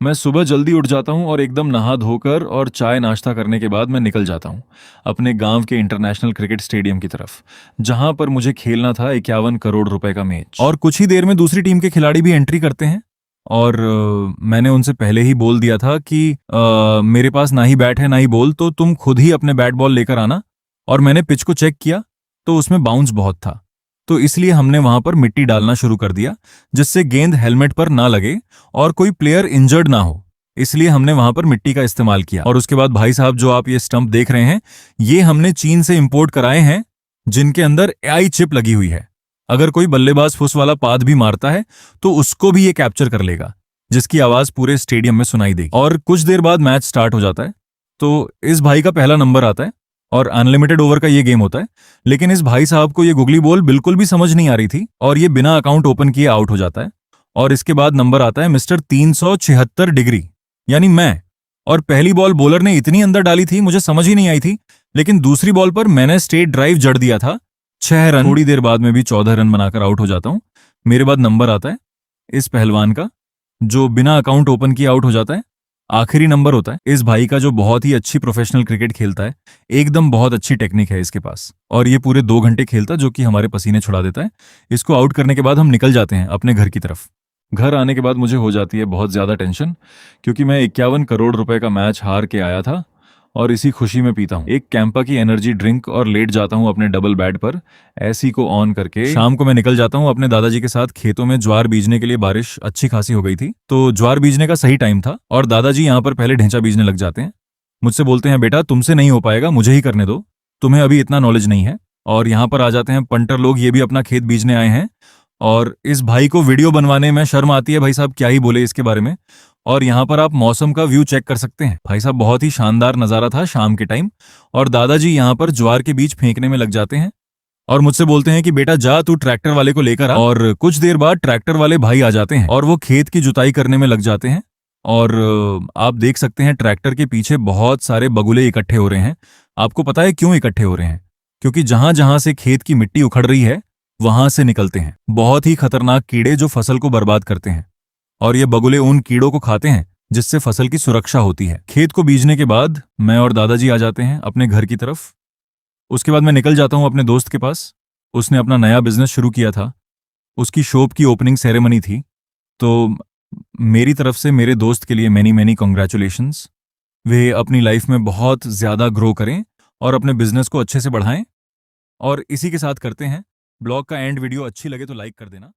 मैं सुबह जल्दी उठ जाता हूँ और एकदम नहा धोकर और चाय नाश्ता करने के बाद मैं निकल जाता हूँ अपने गांव के इंटरनेशनल क्रिकेट स्टेडियम की तरफ, जहां पर मुझे खेलना था 51 करोड़ रुपए का मैच। और कुछ ही देर में दूसरी टीम के खिलाड़ी भी एंट्री करते हैं। और मैंने उनसे पहले ही बोल दिया था कि मेरे पास ना ही बैट है ना ही बॉल, तो तुम खुद ही अपने बैट बॉल लेकर आना। और मैंने पिच को चेक किया तो उसमें बाउंस बहुत था, तो इसलिए हमने वहां पर मिट्टी डालना शुरू कर दिया, जिससे गेंद हेलमेट पर ना लगे और कोई प्लेयर इंजर्ड ना हो। इसलिए हमने वहां पर मिट्टी का इस्तेमाल किया। और उसके बाद भाई साहब, जो आप ये स्टंप देख रहे हैं, ये हमने चीन से इंपोर्ट कराए हैं, जिनके अंदर एआई चिप लगी हुई है। अगर कोई बल्लेबाज फुस वाला पाद भी मारता है तो उसको भी ये कैप्चर कर लेगा, जिसकी आवाज पूरे स्टेडियम में सुनाई देगी। और कुछ देर बाद मैच स्टार्ट हो जाता है, तो इस भाई का पहला नंबर आता है और अनलिमिटेड ओवर का ये गेम होता है। लेकिन इस भाई साहब को ये गुगली बॉल बिल्कुल भी समझ नहीं आ रही थी और ये बिना अकाउंट ओपन किए आउट हो जाता है। और इसके बाद नंबर आता है मिस्टर 376 डिग्री, यानी मैं। और पहली बॉल बॉलर ने इतनी अंदर डाली थी, मुझे समझ ही नहीं आई थी, लेकिन दूसरी बॉल पर मैंने स्ट्रेट ड्राइव जड़ दिया था, 6 रन। थोड़ी देर बाद में भी 14 रन बनाकर आउट हो जाता हूं। मेरे बाद नंबर आता है इस पहलवान का, जो बिना अकाउंट ओपन किए आउट हो जाता है। आखिरी नंबर होता है इस भाई का, जो बहुत ही अच्छी प्रोफेशनल क्रिकेट खेलता है, एकदम बहुत अच्छी टेक्निक है इसके पास, और ये पूरे 2 घंटे खेलता, जो कि हमारे पसीने छुड़ा देता है। इसको आउट करने के बाद हम निकल जाते हैं अपने घर की तरफ। घर आने के बाद मुझे हो जाती है बहुत ज्यादा टेंशन, क्योंकि मैं 51 करोड़ रुपए का मैच हार के आया था और इसी खुशी में पीता हूँ एक कैंपा की एनर्जी ड्रिंक और लेट जाता हूँ अपने डबल बेड पर एसी को ऑन करके। शाम को मैं निकल जाता हूँ अपने दादाजी के साथ खेतों में ज्वार बीजने के लिए। बारिश अच्छी खासी हो गई थी, तो ज्वार बीजने का सही टाइम था और दादाजी यहाँ पर पहले ढेंचा बीजने लग जाते हैं। मुझसे बोलते हैं, बेटा तुमसे नहीं हो पाएगा, मुझे ही करने दो, तुम्हें अभी इतना नॉलेज नहीं है। और यहाँ पर आ जाते हैं पंटर लोग, ये भी अपना खेत बीजने आए हैं। और इस भाई को वीडियो बनवाने में शर्म आती है, भाई साहब क्या ही बोले इसके बारे में। और यहाँ पर आप मौसम का व्यू चेक कर सकते हैं। भाई साहब बहुत ही शानदार नजारा था शाम के टाइम। और दादाजी यहाँ पर ज्वार के बीज फेंकने में लग जाते हैं और मुझसे बोलते हैं कि बेटा जा तू ट्रैक्टर वाले को लेकर आ। और कुछ देर बाद ट्रैक्टर वाले भाई आ जाते हैं और वो खेत की जुताई करने में लग जाते हैं। और आप देख सकते हैं ट्रैक्टर के पीछे बहुत सारे बगुले इकट्ठे हो रहे हैं। आपको पता है क्यों इकट्ठे हो रहे हैं? क्योंकि जहां जहां से खेत की मिट्टी उखड़ रही है, वहां से निकलते हैं बहुत ही खतरनाक कीड़े, जो फसल को बर्बाद करते हैं। और ये बगुले उन कीड़ों को खाते हैं जिससे फसल की सुरक्षा होती है। खेत को बीजने के बाद मैं और दादाजी आ जाते हैं अपने घर की तरफ। उसके बाद मैं निकल जाता हूं अपने दोस्त के पास। उसने अपना नया बिजनेस शुरू किया था, उसकी शॉप की ओपनिंग सेरेमनी थी। तो मेरी तरफ से मेरे दोस्त के लिए मैनी मैनी कॉन्ग्रेचुलेशंस। वे अपनी लाइफ में बहुत ज्यादा ग्रो करें और अपने बिजनेस को अच्छे से बढ़ाएं। और इसी के साथ करते हैं ब्लॉग का एंड। वीडियो अच्छी लगे तो लाइक कर देना।